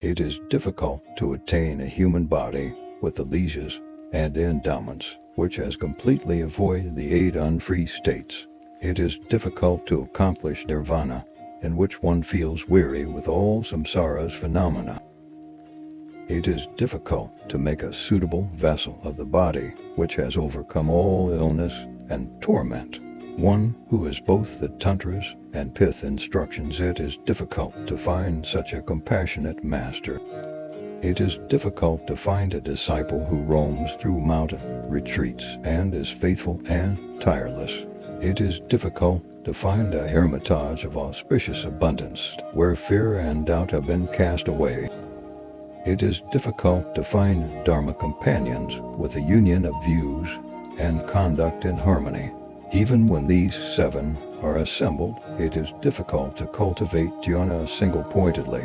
It is difficult to attain a human body with the leisures and endowments which has completely avoided the 8 unfree states. It is difficult to accomplish nirvaṇa, in which one feels weary with all samsara's phenomena. It is difficult to make a suitable vessel of the body which has overcome all illness and torment. One who has both the tantras and pith instructions. It is difficult to find such a compassionate master. It is difficult to find a disciple who roams through mountain retreats and is faithful and tireless. It is difficult to find a hermitage of auspicious abundance where fear and doubt have been cast away. It is difficult to find Dharma companions with a union of views and conduct in harmony. Even when these 7 are assembled, it is difficult to cultivate dhyana single-pointedly.